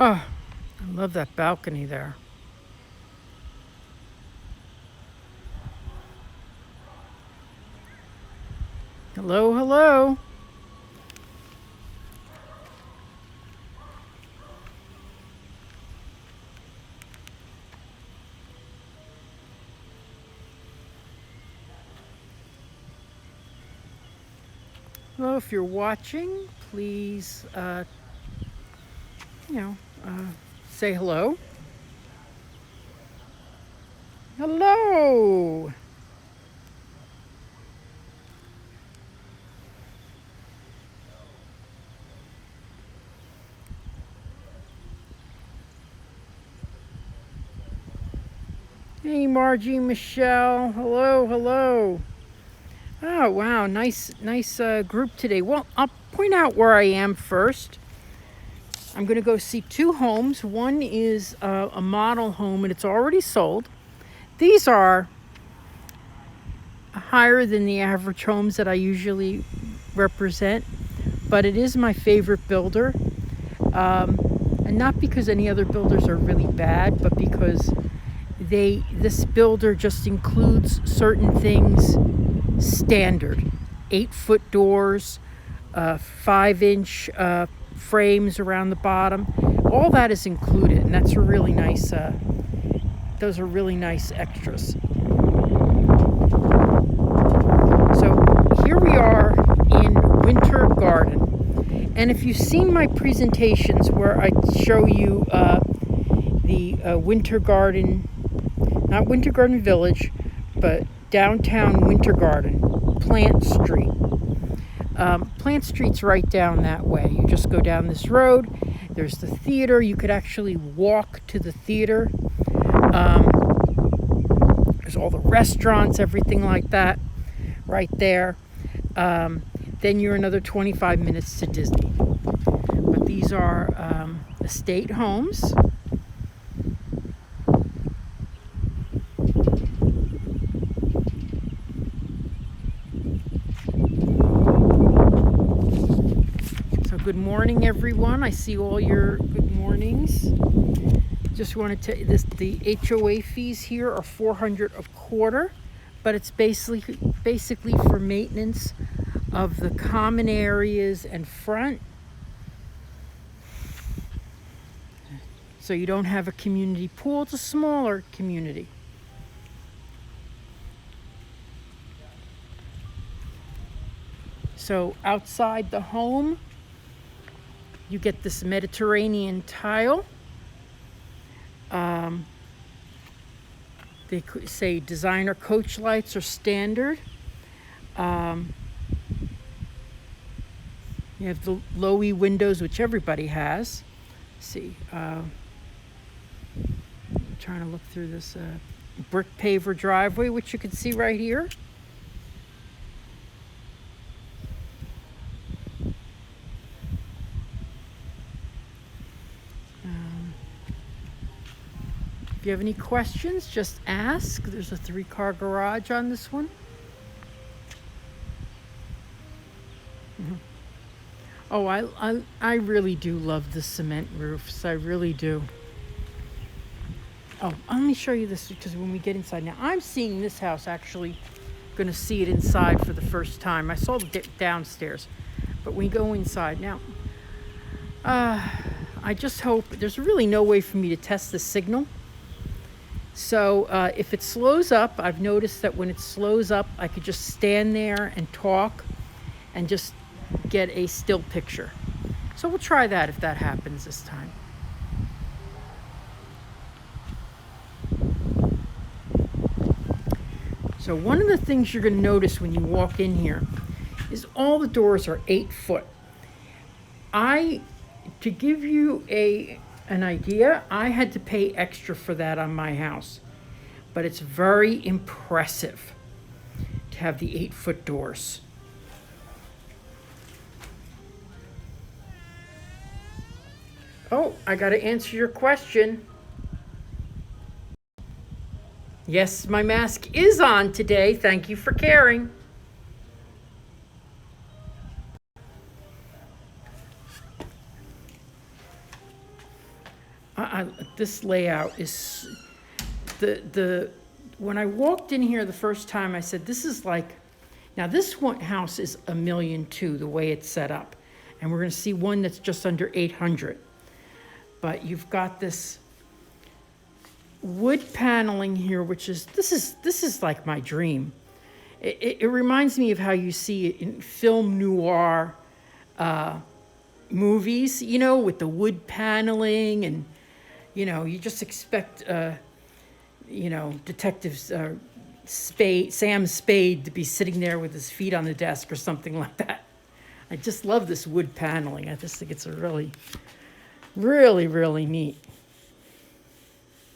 Oh, I love that balcony there. Hello, hello. Hello, if you're watching, please, you know, uh, say hello. Hello. Hey, Margie, Michelle. Hello, hello. Oh, wow, nice group today. Well, I'll point out where I am first. I'm going to go see two homes. One is a model home, and it's already sold. These are higher than the average homes that I usually represent, but it is my favorite builder. And not because any other builders are really bad, but because this builder just includes certain things standard. 8-foot doors, 5-inch frames around the bottom. All that is included, and that's a really nice, those are really nice extras. So here we are in Winter Garden. And if you've seen my presentations where I show you the Winter Garden, not Winter Garden Village, but downtown Winter Garden, Plant Street. Plant Street's right down that way. You just go down this road. There's the theater. You could actually walk to the theater. There's all the restaurants, everything like that right there. Then you're another 25 minutes to Disney. But these are estate homes. So good morning, everyone. I see all your good mornings. Just wanted to the HOA fees here are $400 a quarter, but it's basically for maintenance of the common areas and front. So you don't have a community pool. It's a smaller community. So outside the home, you get this Mediterranean tile. They say designer coach lights are standard. You have the low-E windows, which everybody has. Let's see, I'm trying to look through this brick paver driveway, which you can see right here. If you have any questions, just ask. There's a 3-car garage on this one. Oh, I really do love the cement roofs. I really do. Oh, let me show you this because when we get inside now, I'm seeing this house actually. Going to see it inside for the first time. I saw the downstairs, but we go inside now. I just hope there's really no way for me to test the signal. So if it slows up, I've noticed that when it slows up, I could just stand there and talk and just get a still picture. So we'll try that if that happens this time. So one of the things you're going to notice when you walk in here is all the doors are 8 foot. To give you an idea, I had to pay extra for that on my house, but it's very impressive to have the 8-foot doors. Oh, I got to answer your question. Yes, my mask is on today. Thank you for caring. This layout is the when I walked in here the first time, I said, this is like, now this one house is $1.2 million the way it's set up. And we're gonna see one that's just under 800. But you've got this wood paneling here, which is, this is like my dream. It reminds me of how you see it in film noir movies, you know, with the wood paneling, and, you know, you just expect, you know, detectives, Sam Spade to be sitting there with his feet on the desk or something like that. I just love this wood paneling. I just think it's a really, really, really neat.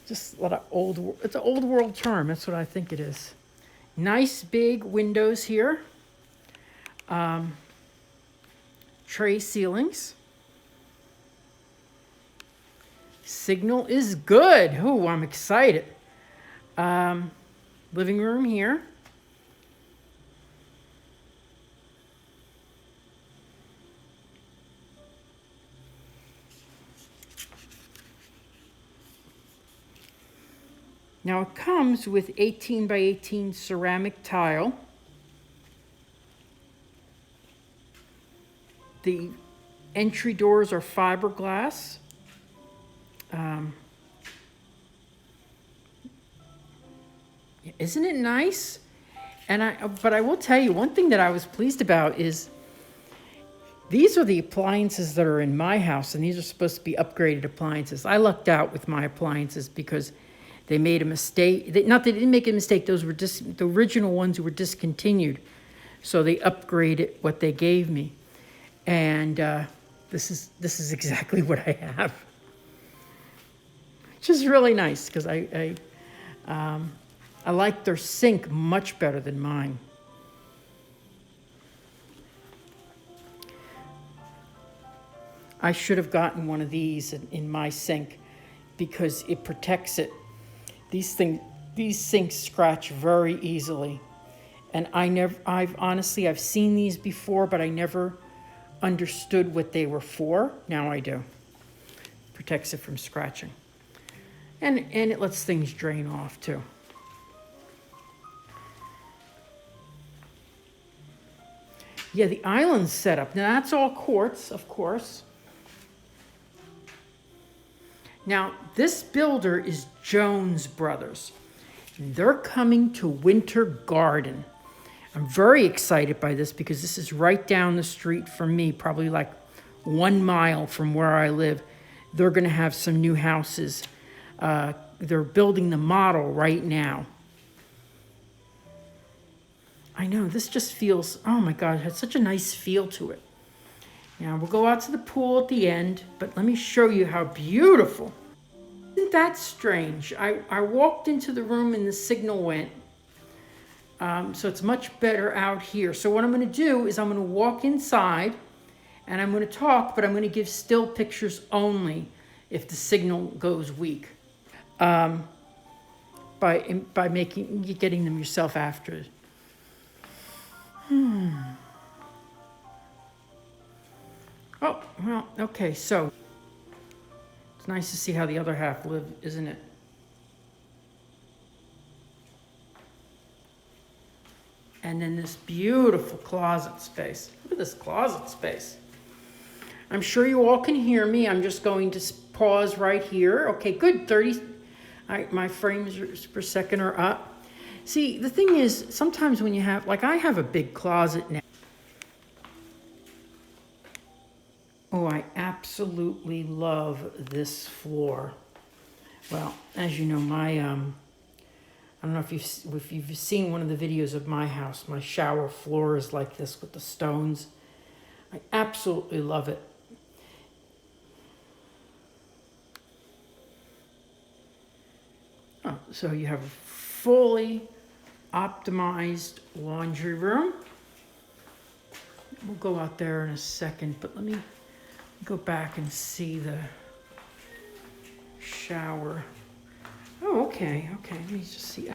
Just a lot of it's an old world charm. That's what I think it is. Nice big windows here. Tray ceilings. Signal is good. Oh, I'm excited. Living room here. Now it comes with 18 by 18 ceramic tile. The entry doors are fiberglass. Isn't it nice? But I will tell you, one thing that I was pleased about is these are the appliances that are in my house, and these are supposed to be upgraded appliances. I lucked out with my appliances because they made a mistake. They didn't make a mistake. Those were the original ones were discontinued. So they upgraded what they gave me. And this is exactly what I have. Which is really nice because I like their sink much better than mine. I should have gotten one of these in my sink because it protects it. These sinks scratch very easily. And I've seen these before, but I never understood what they were for. Now I do. Protects it from scratching. And it lets things drain off too. Yeah, the island setup. Now that's all quartz, of course. Now, this builder is Jones Brothers. They're coming to Winter Garden. I'm very excited by this because this is right down the street from me, probably like 1 mile from where I live. They're going to have some new houses. They're building the model right now. I know, this just feels, oh my God, it has such a nice feel to it. Now we'll go out to the pool at the end, but let me show you how beautiful. Isn't that strange? I walked into the room and the signal went. So it's much better out here. So what I'm gonna do is I'm gonna walk inside and I'm gonna talk, but I'm gonna give still pictures only if the signal goes weak. By getting them yourself after. Oh, well, okay, so it's nice to see how the other half live, isn't it? And then this beautiful closet space. Look at this closet space. I'm sure you all can hear me. I'm just going to pause right here. Okay, good, 30. My frames per second are up. See, the thing is, sometimes when you have, like I have a big closet now. Oh, I absolutely love this floor. Well, as you know, I don't know if you've seen one of the videos of my house. My shower floor is like this with the stones. I absolutely love it. Oh, so you have a fully optimized laundry room. We'll go out there in a second, but let me go back and see the shower. Oh, okay, let me just see.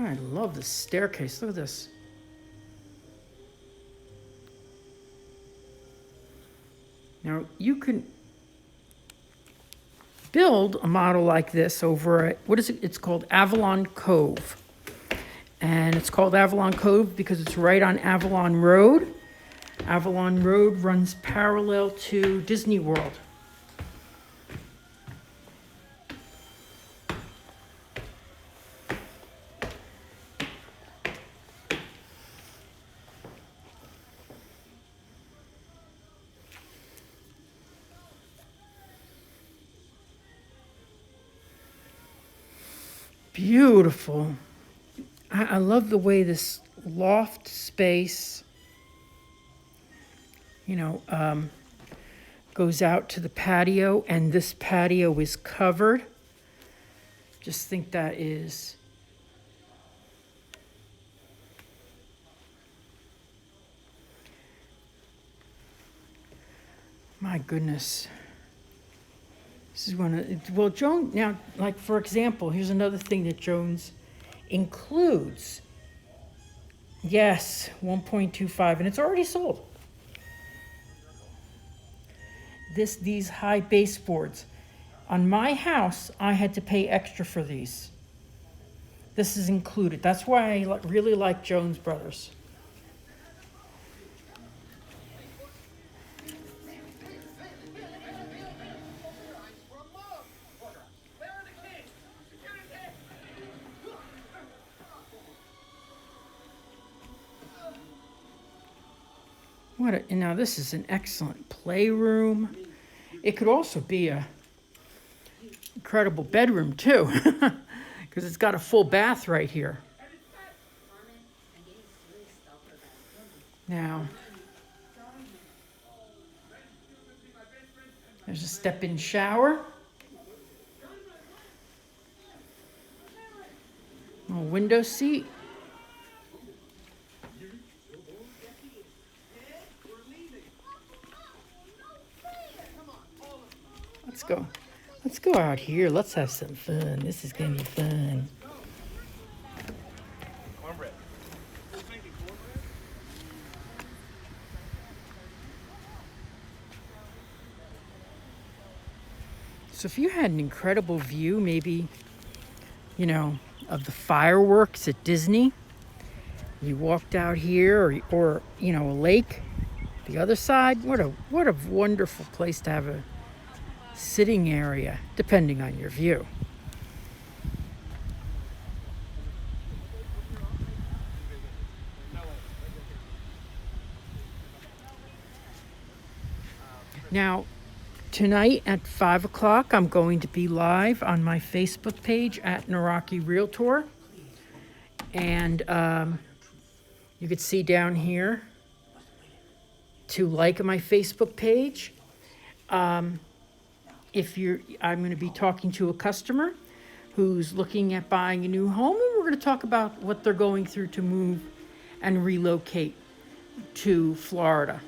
I love this staircase. Look at this. Now, you can build a model like this over at, what is it? It's called Avalon Cove. And it's called Avalon Cove because it's right on Avalon Road. Avalon Road runs parallel to Disney World. Beautiful. I love the way this loft space, goes out to the patio, and this patio is covered. Just think that is my goodness. This is one of, well, Joan, now, like, for example, here's another thing that Jones includes. Yes, 1.25, and it's already sold. These high baseboards. On my house, I had to pay extra for these. This is included. That's why I really like Jones Brothers. Now this is an excellent playroom. It could also be a incredible bedroom too, because it's got a full bath right here. Now, there's a step-in shower. A window seat. Let's go out here. Let's have some fun. This is gonna be fun. Cornbread. So if you had an incredible view, maybe, of the fireworks at Disney, you walked out here, or a lake, the other side, what a wonderful place to have a sitting area, depending on your view. Now, tonight at 5 o'clock, I'm going to be live on my Facebook page at Naraki Realtor. And you can see down here to like my Facebook page. I'm going to be talking to a customer who's looking at buying a new home, and we're going to talk about what they're going through to move and relocate to Florida.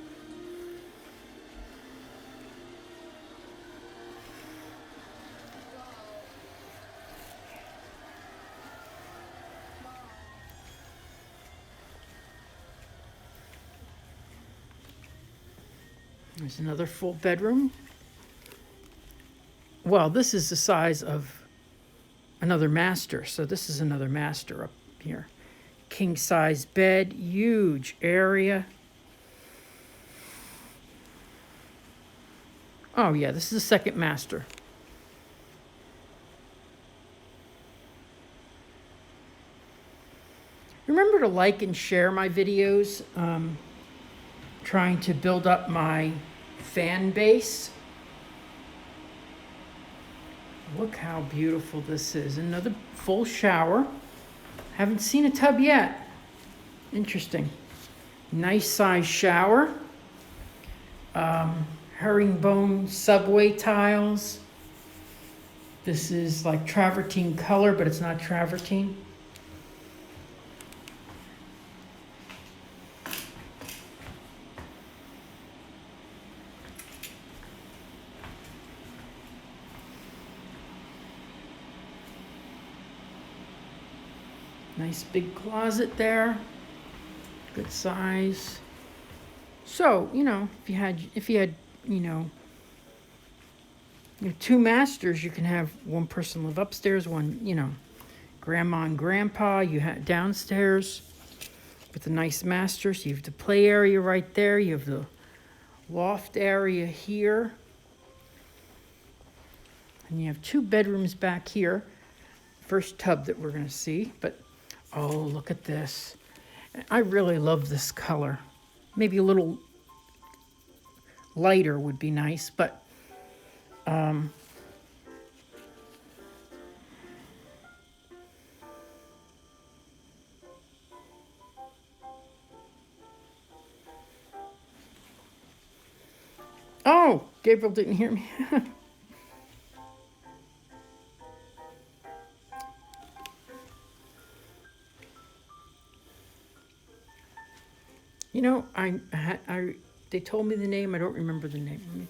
There's another full bedroom. Well, this is the size of another master. So this is another master up here. King size bed, huge area. Oh yeah, this is the second master. Remember to like and share my videos. Trying to build up my fan base. Look how beautiful this is. Another full shower. Haven't seen a tub yet. Interesting. Nice size shower. Herringbone subway tiles. This is like travertine color, but it's not travertine. Nice big closet there. Good size. So, you know, if you had, you know, two masters, you can have one person live upstairs, one, you know, grandma and grandpa, you have downstairs with a nice master. So you have the play area right there. You have the loft area here. And you have 2 bedrooms back here. First tub that we're going to see. But, oh, look at this. I really love this color. Maybe a little lighter would be nice, but oh, Gabriel didn't hear me. You know, they told me the name. I don't remember the name.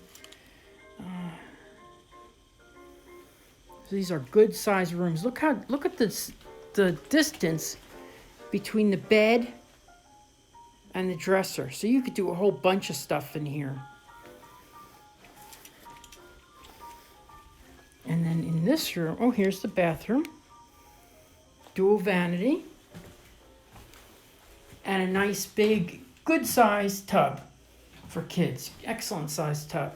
These are good size rooms. Look at this, the distance between the bed and the dresser. So you could do a whole bunch of stuff in here. And then in this room, oh, here's the bathroom. Dual vanity. And a nice big, good sized tub for kids. Excellent sized tub.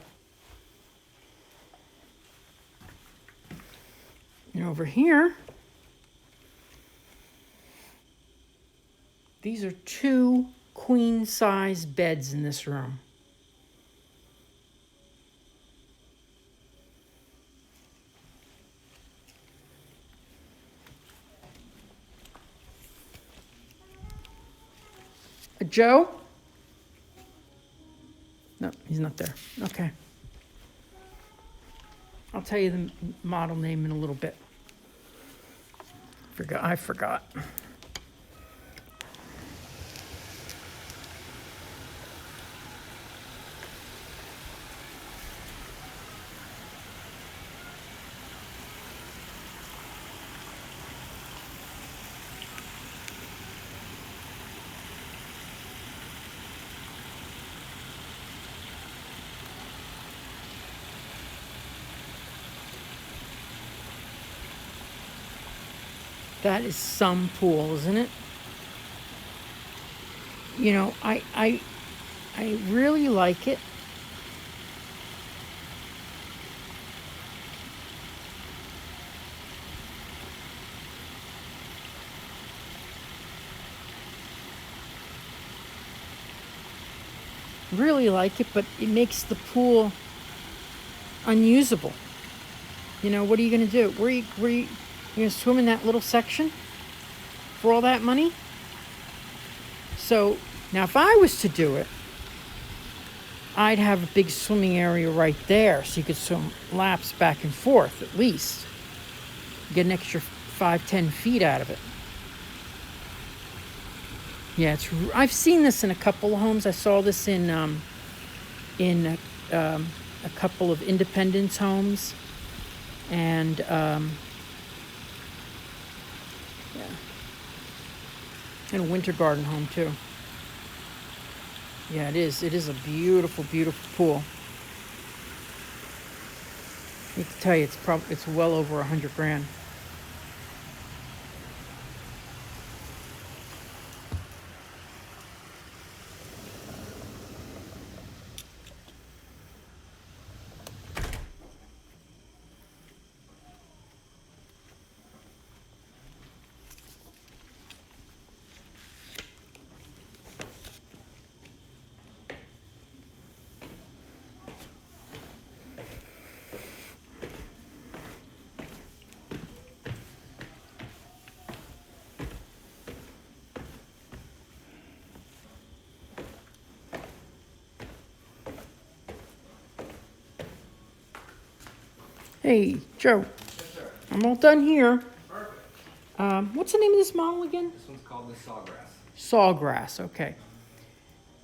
And over here, these are 2 queen size beds in this room. Joe? No, he's not there. Okay. I'll tell you the model name in a little bit. I forgot. That is some pool, isn't it? You know, I really like it. Really like it, but it makes the pool unusable. You know, what are you going to do? Where you going to swim in that little section for all that money? So now if I was to do it, I'd have a big swimming area right there so you could swim laps back and forth at least. Get an extra 5-10 feet out of it. Yeah, I've seen this in a couple of homes. I saw this in a couple of Independence homes, and yeah, and a Winter Garden home too. Yeah, it is. It is a beautiful, beautiful pool. I need to tell you, it's well over $100,000. Hey, Joe. Yes, sir. I'm all done here. Perfect. What's the name of this model again? This one's called the Sawgrass. Sawgrass. Okay.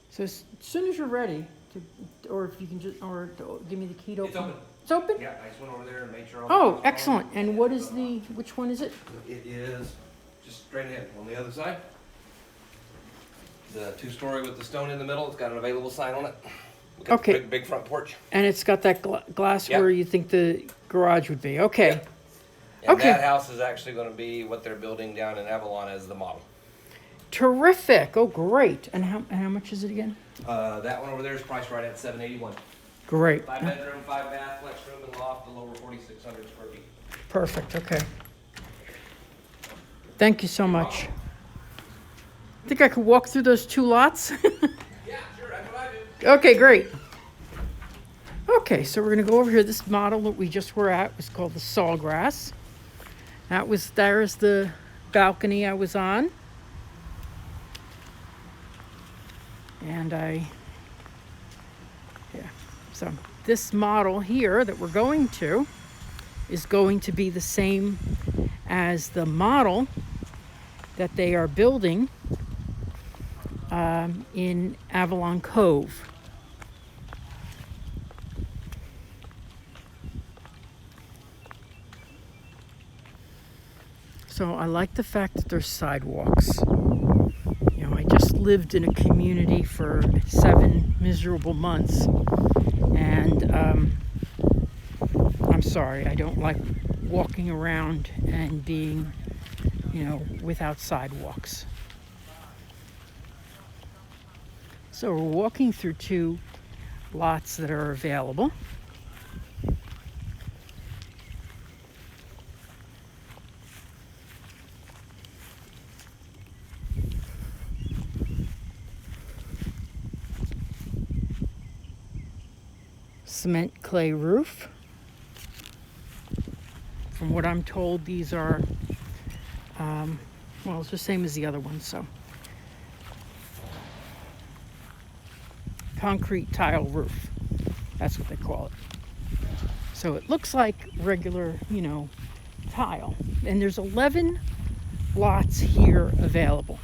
So as soon as you're ready, or if you can just, or give me the key to open. It's open. It's open. Yeah, I just went over there and made sure. Oh, excellent. And what is which one is it? It is just straight ahead. On the other side, the 2-story with the stone in the middle. It's got an available sign on it. We got Okay. the big front porch. And it's got that glass Yep. where you think the garage would be. Okay. Yep. And Okay. that house is actually going to be what they're building down in Avalon as the model. Terrific. Oh, great. And how much is it again? That one over there is priced right at $781. Great. 5-bedroom, 5-bath, flex room and loft, a little over 4,600 square feet. Perfect. Okay. Thank you so much. Think I could walk through those 2 lots? Yeah, sure, that's what I do. Okay, great. Okay, so we're gonna go over here. This model that we just were at was called the Sawgrass. There's the balcony I was on. And so this model here that we're going to is going to be the same as the model that they are building in Avalon Cove. So I like the fact that there's sidewalks. You know, I just lived in a community for 7 miserable months, and I'm sorry, I don't like walking around and being, without sidewalks. So we're walking through 2 lots that are available. Cement clay roof. From what I'm told, these are, it's the same as the other ones, so. Concrete tile roof. That's what they call it. So it looks like regular, tile. And there's 11 lots here available.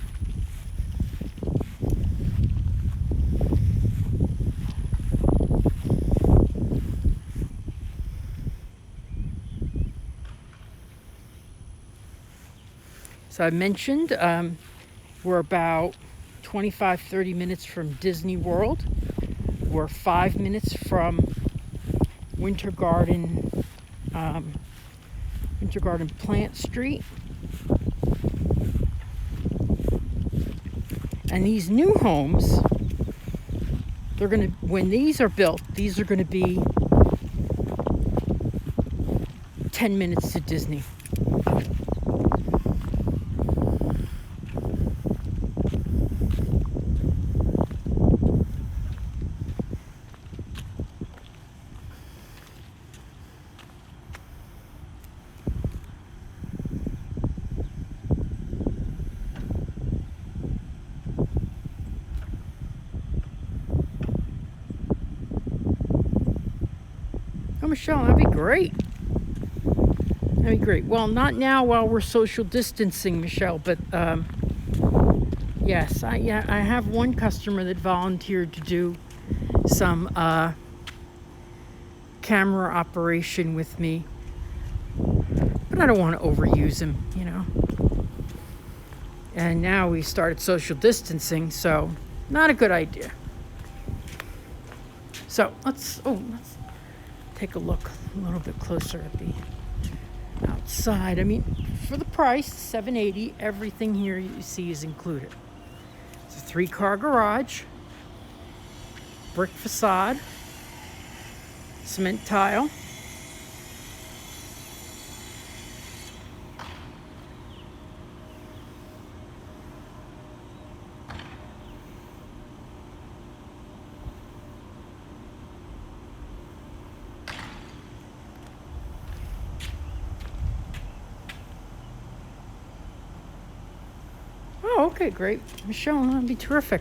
So I mentioned we're about 25-30 minutes from Disney World. We're 5 minutes from Winter Garden Plant Street. And these new homes, when these are built, these are gonna be 10 minutes to Disney. Oh, Michelle, that'd be great. That'd be great. Well, not now while we're social distancing, Michelle, but yes, I have one customer that volunteered to do some camera operation with me, but I don't want to overuse him, And now we started social distancing, so not a good idea. So let's take a look a little bit closer at the outside. I mean, for the price, $780, everything here you see is included. It's a 3-car garage, brick facade, cement tile. Oh, okay, great. Michelle, that'd be terrific.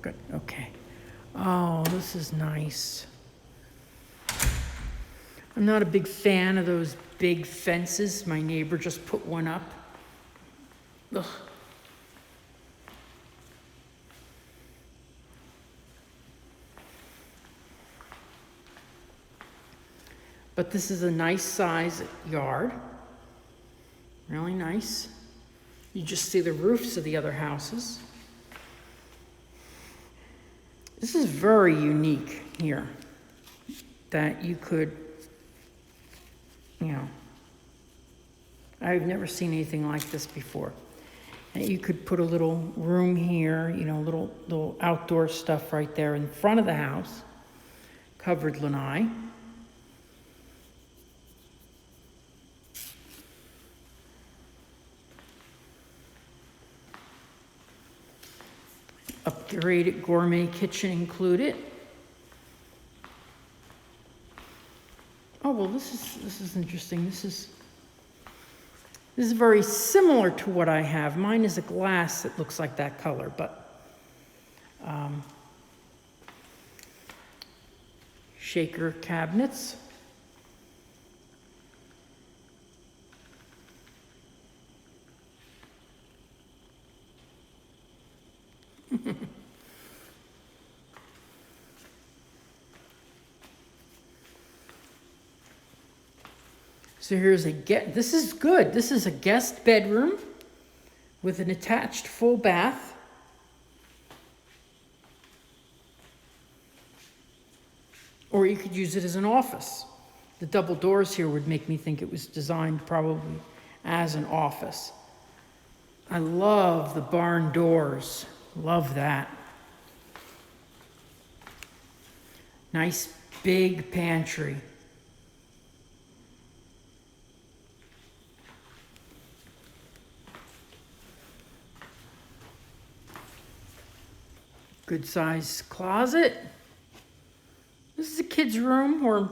Good, okay. Oh, this is nice. I'm not a big fan of those big fences. My neighbor just put one up. Ugh. But this is a nice size yard. Really nice. You just see the roofs of the other houses. This is very unique here, that you could, I've never seen anything like this before. And you could put a little room here, little outdoor stuff right there in front of the house, covered lanai. Upgraded gourmet kitchen included. Oh, well, this is interesting. This is very similar to what I have. Mine is a glass that looks like that color, but shaker cabinets. So here's this is good. This is a guest bedroom with an attached full bath. Or you could use it as an office. The double doors here would make me think it was designed probably as an office. I love the barn doors. Love that. Nice big pantry. Good size closet. This is a kid's room or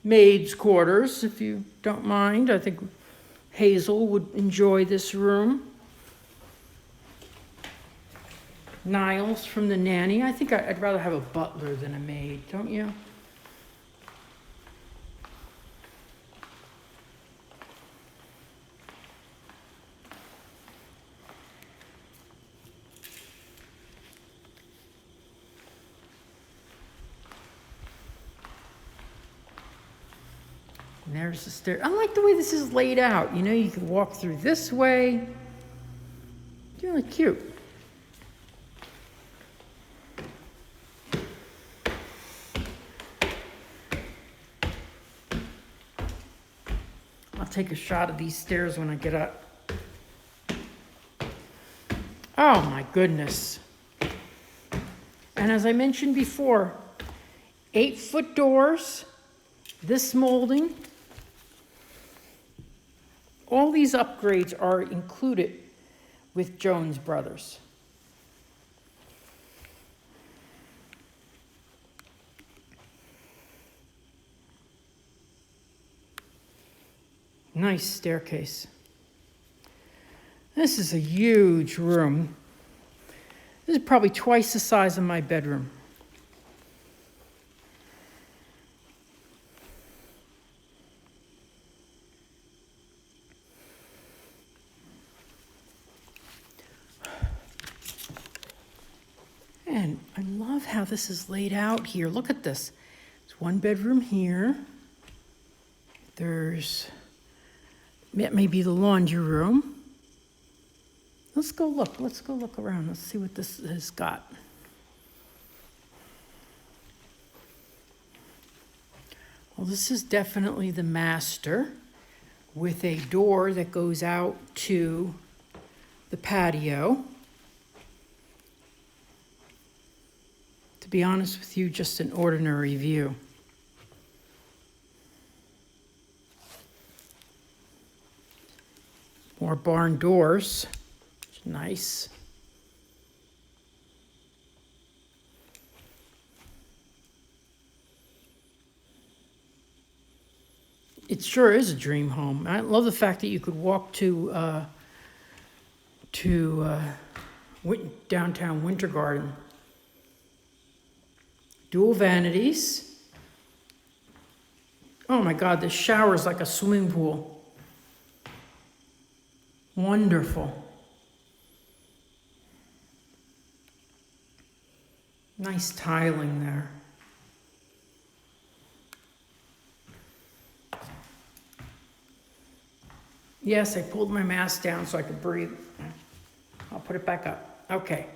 maid's quarters, if you don't mind. I think Hazel would enjoy this room. Niles from the nanny. I think I'd rather have a butler than a maid, don't you? And there's the stair. I like the way this is laid out. You can walk through this way. It's really cute. I'll take a shot of these stairs when I get up. Oh my goodness. And as I mentioned before, 8-foot doors, this molding. All these upgrades are included with Jones Brothers. Nice staircase. This is a huge room. This is probably twice the size of my bedroom. And I love how this is laid out here. Look at this. It's one bedroom here. That may be the laundry room. Let's go look. Let's go look around. Let's see what this has got. Well, this is definitely the master with a door that goes out to the patio. To be honest with you, just an ordinary view. More barn doors, nice. It sure is a dream home. I love the fact that you could walk to downtown Winter Garden. Dual vanities. Oh my God, this shower is like a swimming pool. Wonderful. Nice tiling there. Yes, I pulled my mask down so I could breathe. I'll put it back up. Okay.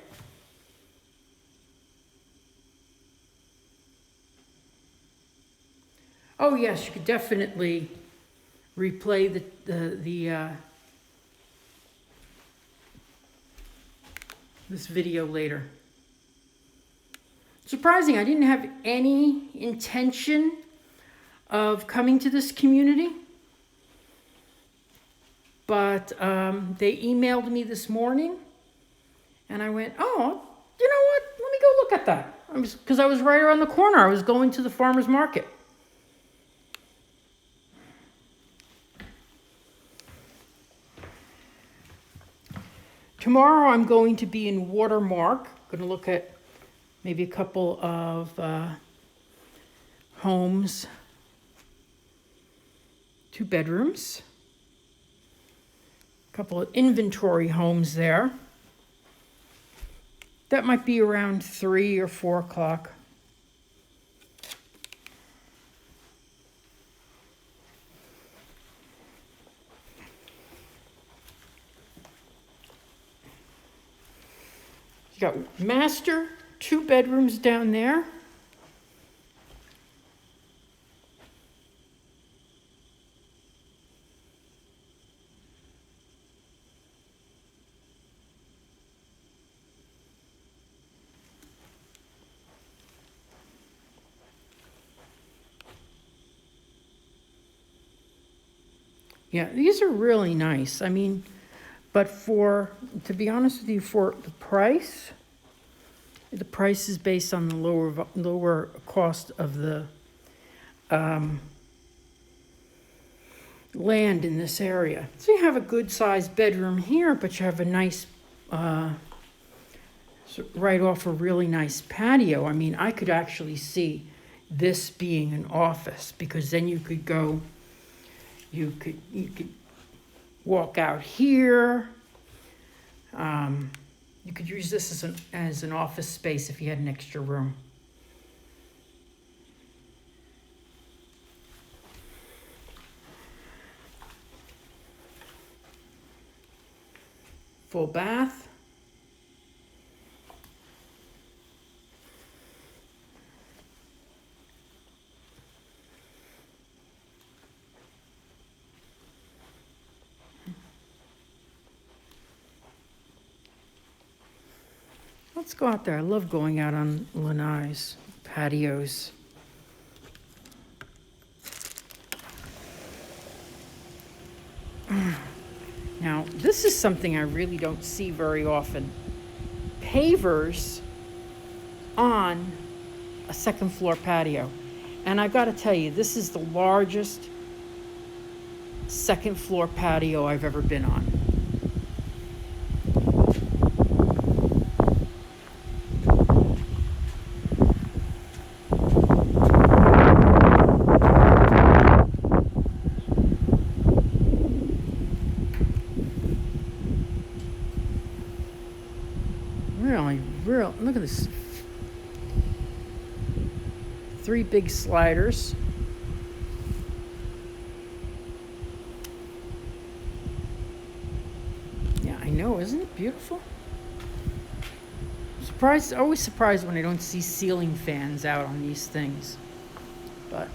Oh yes, you could definitely replay this video later. Surprising, I didn't have any intention of coming to this community, but they emailed me this morning, and I went, oh, you know what? Let me go look at that. Because I was right around the corner. I was going to the farmer's market. Tomorrow I'm going to be in Watermark. Going to look at maybe a couple of homes, 2 bedrooms, a couple of inventory homes there. That might be around 3 or 4 o'clock. You got master, 2 bedrooms down there. Yeah, these are really nice. I mean, but to be honest with you, for the price is based on the lower cost of the land in this area. So you have a good sized bedroom here, but you have a nice, right off a really nice patio. I mean, I could actually see this being an office, because then you could go, you could walk out here. You could use this as an office space if you had an extra room. Full bath. Let's go out there. I love going out on lanais, patios. Now, this is something I really don't see very often. Pavers on a second floor patio. And I gotta tell you, this is the largest second floor patio I've ever been on. Look at this. 3 big sliders. Yeah, I know, isn't it beautiful? Always surprised when I don't see ceiling fans out on these things. But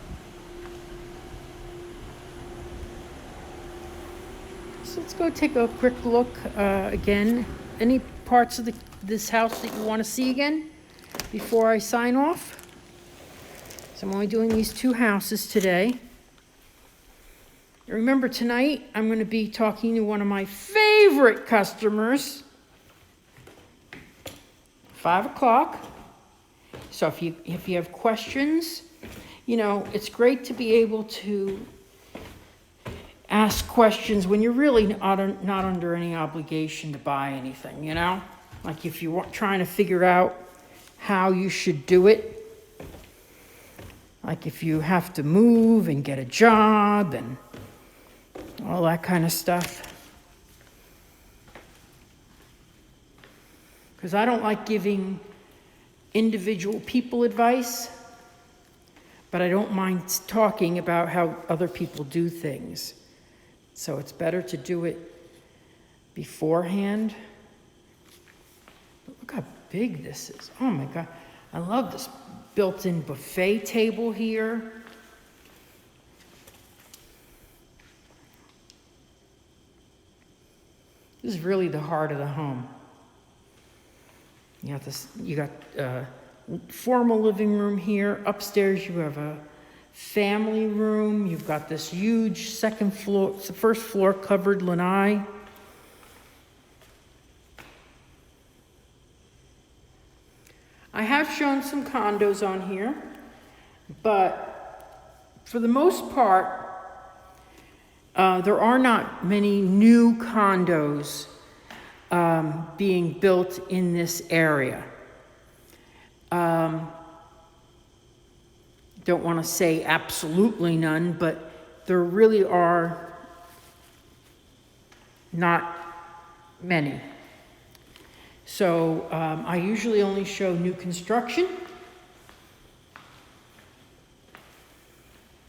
so let's go take a quick look again. Any parts of this house that you want to see again before I sign off? So I'm only doing these 2 houses today. Remember, tonight I'm going to be talking to one of my favorite customers. 5 o'clock. So if you have questions, you know, it's great to be able to ask questions when you're really not under any obligation to buy anything, you know? Like if you're trying to figure out how you should do it. Like if you have to move and get a job and all that kind of stuff. Because I don't like giving individual people advice, but I don't mind talking about how other people do things. So it's better to do it beforehand. Look how big this is. Oh my God. I love this built-in buffet table here. This is really the heart of the home. You got formal living room here. Upstairs you have a family room. You've got this huge first floor covered lanai. I have shown some condos on here, but for the most part, there are not many new condos being built in this area. Don't want to say absolutely none, but there really are not many. So I usually only show new construction,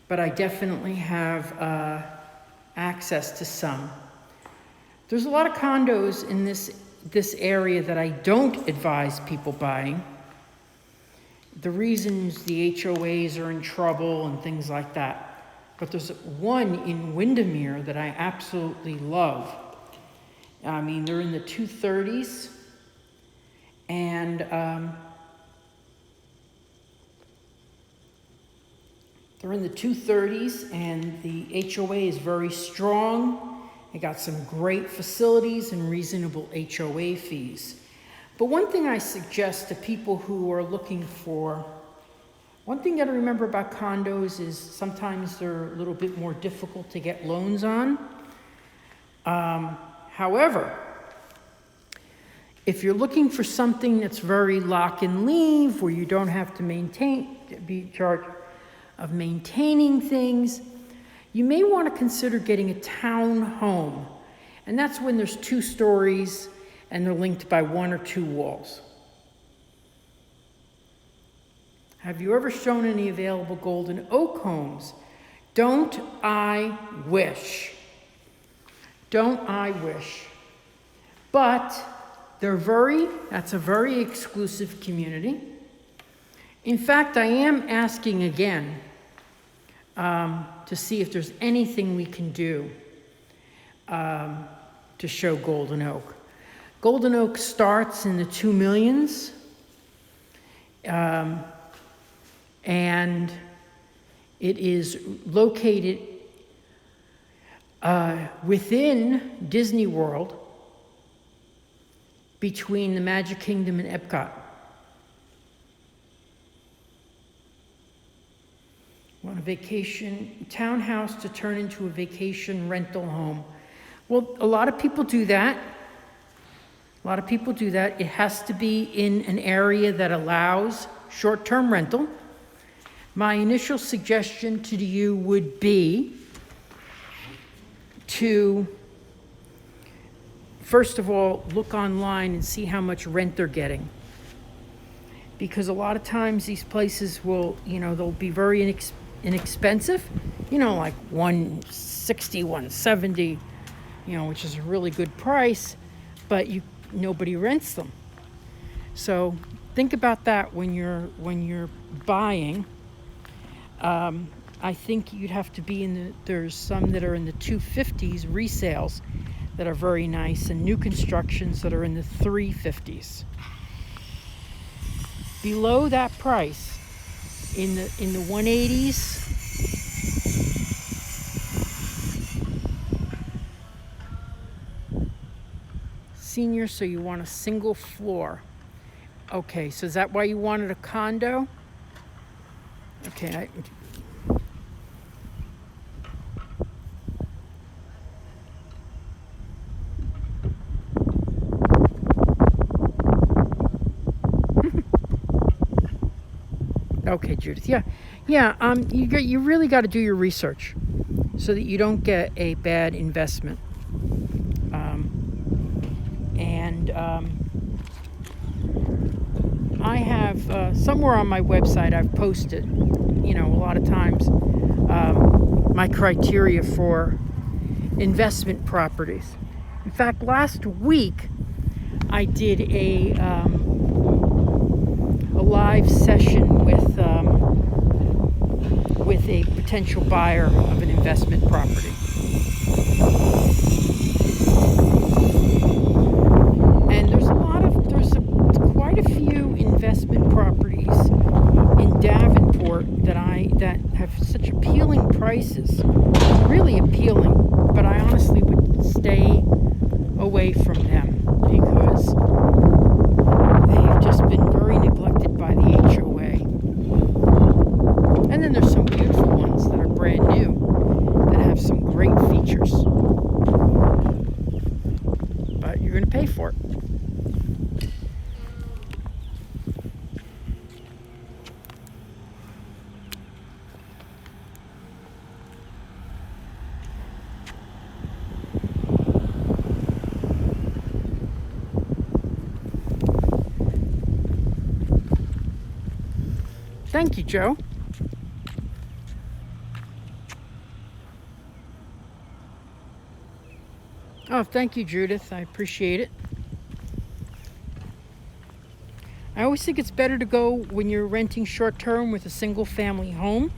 but I definitely have access to some. There's a lot of condos in this area that I don't advise people buying. The reasons the HOAs are in trouble and things like that. But there's one in Windermere that I absolutely love. I mean, they're in the 230s. And they're in the 230s, and the HOA is very strong. They got some great facilities and reasonable HOA fees. But one thing I suggest to people who are looking for, one thing you got to remember about condos is sometimes they're a little bit more difficult to get loans on. However, if you're looking for something that's very lock and leave, where you don't have to be in charge of maintaining things, you may want to consider getting a town home. And that's when there's 2 stories and they're linked by 1 or 2 walls. Have you ever shown any available Golden Oak homes? Don't I wish? Don't I wish? But that's a very exclusive community. In fact, I am asking again to see if there's anything we can do to show Golden Oak. Golden Oak starts in the 2 millions, and it is located within Disney World, between the Magic Kingdom and Epcot. Want a vacation townhouse to turn into a vacation rental home. Well, a lot of people do that. It has to be in an area that allows short-term rental. My initial suggestion to you would be to, first of all, look online and see how much rent they're getting. Because a lot of times these places will, they'll be very inexpensive, like $160, $170, which is a really good price, but nobody rents them. So think about that when you're buying. I think you'd have to be there's some that are in the 250s resales that are very nice, and new constructions that are in the 350s. Below that price, in the 180s, senior, so you want a single floor. Okay, so is that why you wanted a condo? Okay, Okay, Judith. Yeah. You really got to do your research so that you don't get a bad investment. I have somewhere on my website I've posted, a lot of times my criteria for investment properties. In fact, last week I did a live session with a potential buyer of an investment property. And there's quite a few investment properties in Davenport that have such appealing prices, really appealing, but I honestly would stay away from them because they've just been very neglected by the HOA. And then there's some beautiful ones that are brand new that have some great features. But you're going to pay for it. Thank you, Joe. Oh, thank you, Judith. I appreciate it. I always think it's better to go when you're renting short-term with a single-family home.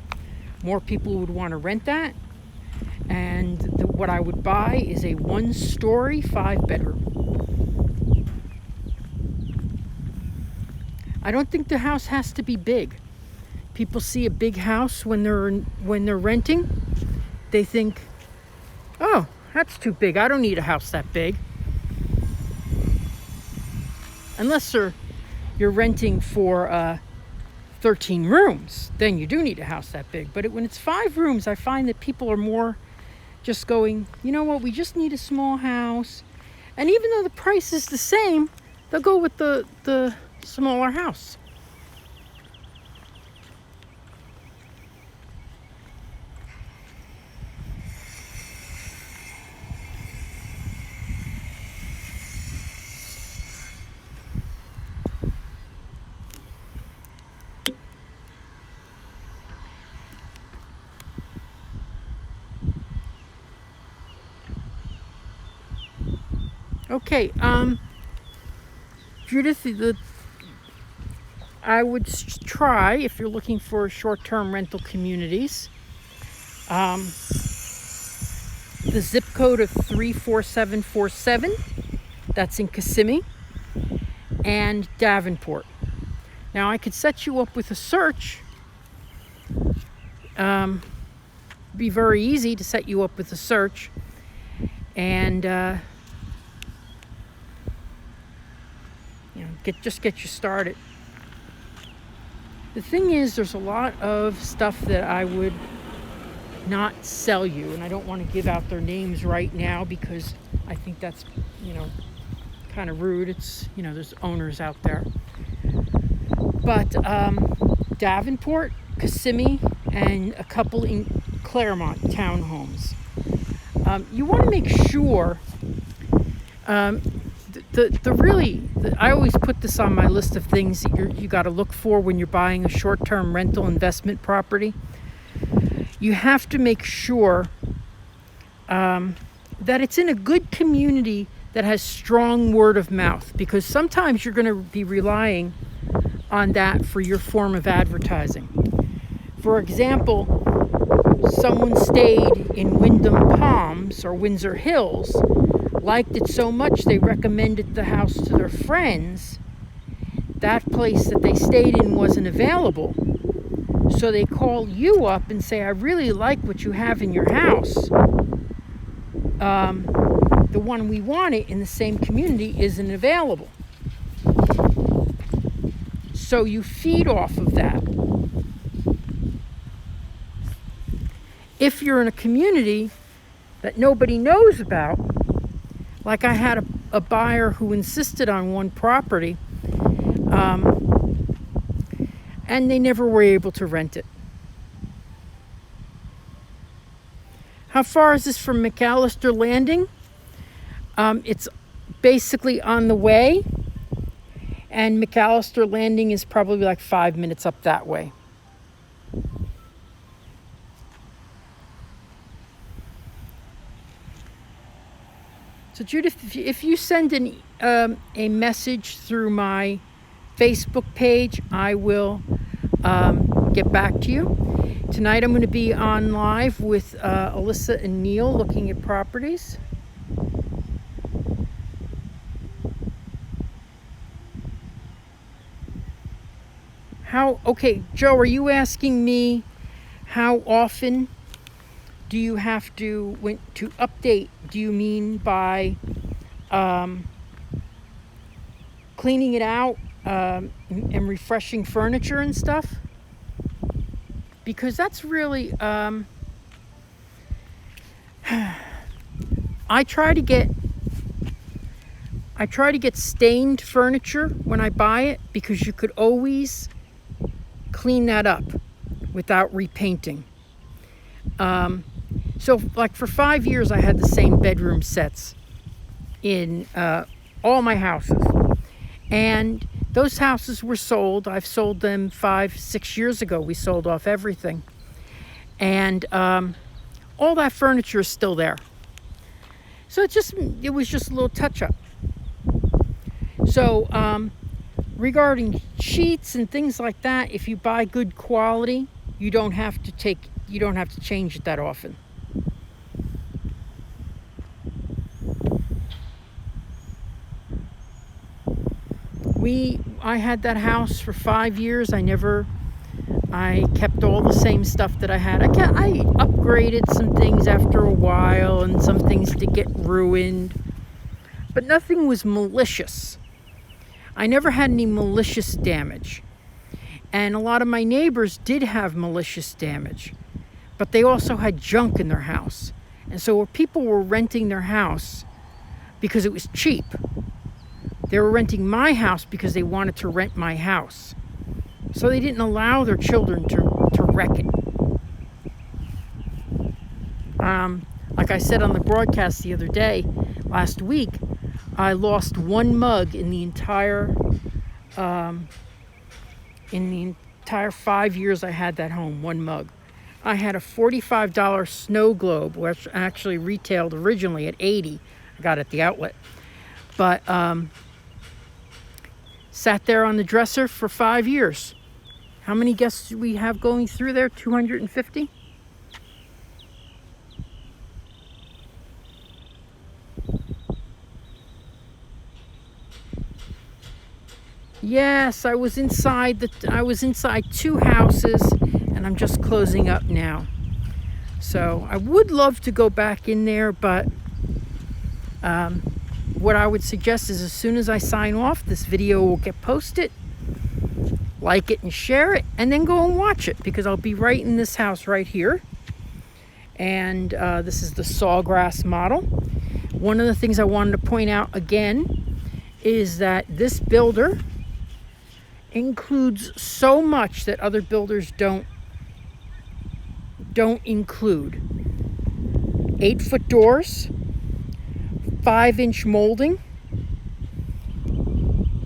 More people would want to rent that. And what I would buy is a 1-story, 5-bedroom. I don't think the house has to be big. People see a big house when they're renting. They think, oh, that's too big. I don't need a house that big. Unless you're renting for 13 rooms, then you do need a house that big. But when it's 5 rooms, I find that people are more just going, you know what, we just need a small house. And even though the price is the same, they'll go with the smaller house. Okay, Judith, I would try, if you're looking for short-term rental communities, the zip code of 34747, that's in Kissimmee, and Davenport. Now, I could set you up with a search. Be very easy to set you up with a search, and get you started. The thing is, there's a lot of stuff that I would not sell you, and I don't want to give out their names right now because I think that's, kind of rude. It's, there's owners out there. But Davenport, Kissimmee, and a couple in Claremont townhomes. You want to make sure I always put this on my list of things that you got to look for when you're buying a short-term rental investment property. You have to make sure that it's in a good community that has strong word of mouth, because sometimes you're going to be relying on that for your form of advertising. For example, someone stayed in Wyndham Palms or Windsor Hills, liked it so much they recommended the house to their friends. That place that they stayed in wasn't available. So they call you up and say, I really like what you have in your house. The one we wanted in the same community isn't available. So you feed off of that. If you're in a community that nobody knows about, like I had a buyer who insisted on one property, and they never were able to rent it. How far is this from McAllister Landing? It's basically on the way, and McAllister Landing is probably like 5 minutes up that way. So Judith, if you send a message through my Facebook page, I will get back to you. Tonight I'm going to be on live with Alyssa and Neil looking at properties. Okay, Joe, are you asking me how often do you have to update? Do you mean by cleaning it out and refreshing furniture and stuff? Because that's really I try to get stained furniture when I buy it, because you could always clean that up without repainting. So like for 5 years I had the same bedroom sets in all my houses, and those houses were sold. I've sold them 5-6 years ago. We sold off everything, and all that furniture is still there. So it was just a little touch up. So regarding sheets and things like that, if you buy good quality, you don't have to change it that often. I had that house for 5 years. I kept all the same stuff that I had. I upgraded some things after a while, and some things did get ruined, but nothing was malicious. I never had any malicious damage. And a lot of my neighbors did have malicious damage, but they also had junk in their house. And so people were renting their house because it was cheap. They were renting my house because they wanted to rent my house. So they didn't allow their children to wreck it. Like I said on the broadcast the other day, last week, I lost one mug in the entire 5 years I had that home, one mug. I had a $45 snow globe, which actually retailed originally at $80. I got it at the outlet. But sat there on the dresser for 5 years. How many guests do we have going through there? 250? Yes, I was inside 2 houses, and I'm just closing up now. So I would love to go back in there, but what I would suggest is, as soon as I sign off, this video will get posted. Like it and share it, and then go and watch it, because I'll be right in this house right here. And this is the Sawgrass model. One of the things I wanted to point out again is that this builder includes so much that other builders don't include. 8-foot doors, 5-inch molding,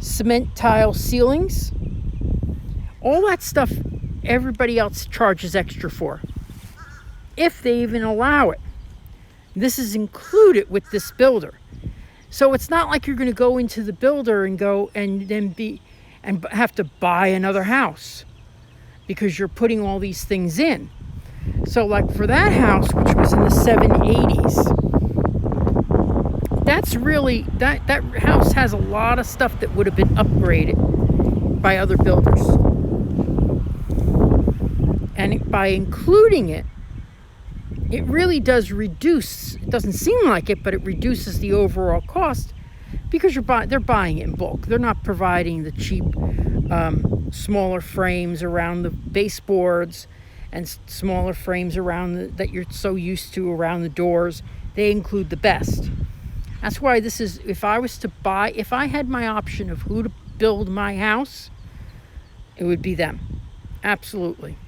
cement tile ceilings, all that stuff everybody else charges extra for, if they even allow it. This is included with this builder. So it's not like you're going to go into the builder and have to buy another house because you're putting all these things in. So like for that house, which was in the 780s, that's really, that house has a lot of stuff that would have been upgraded by other builders. And by including it, it really does reduce, it doesn't seem like it, but it reduces the overall cost, because they're buying it in bulk. They're not providing the cheap, smaller frames around the baseboards and smaller frames around that you're so used to around the doors. They include the best. That's why this is, if I had my option of who to build my house, it would be them. Absolutely.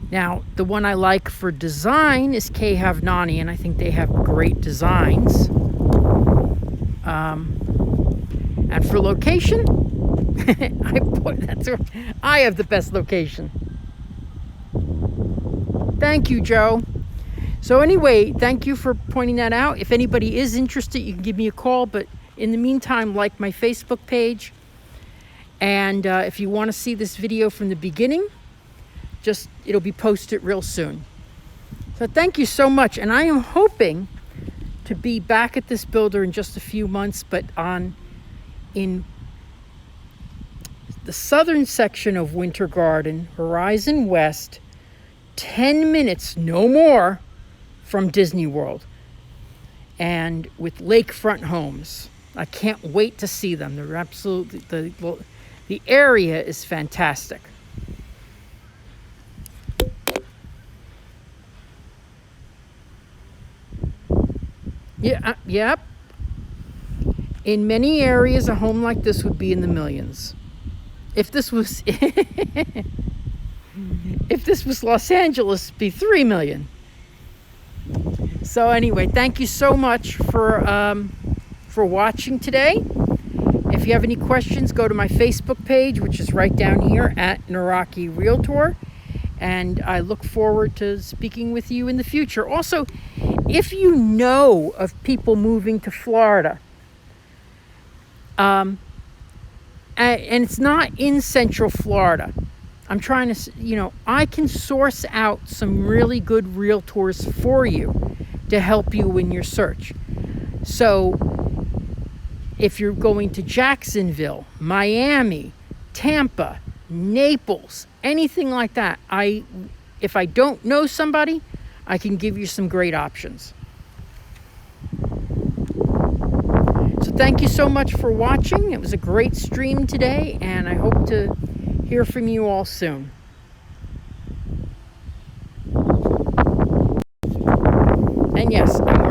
Now, the one I like for design is Kay Havnani, and I think they have great designs. And for location, I have the best location. Thank you, Joe. So anyway, thank you for pointing that out. If anybody is interested, you can give me a call. But in the meantime, like my Facebook page. And if you want to see this video from the beginning, it'll be posted real soon. So thank you so much. And I am hoping to be back at this builder in just a few months, but in the southern section of Winter Garden, Horizon West, 10 minutes, no more, from Disney World, and with lakefront homes. I can't wait to see them. They're absolutely, the area is fantastic. Yeah, yep. In many areas, a home like this would be in the millions. If this was if this was Los Angeles, it'd be 3 million. So anyway, thank you so much for watching today. If you have any questions, go to my Facebook page, which is right down here at Naraki Realtor. And I look forward to speaking with you in the future. Also, if you know of people moving to Florida, and it's not in Central Florida, I'm trying to, I can source out some really good realtors for you to help you in your search. So if you're going to Jacksonville, Miami, Tampa, Naples, anything like that, if I don't know somebody, I can give you some great options. So thank you so much for watching. It was a great stream today, and I hope to hear from you all soon. And yes, I'm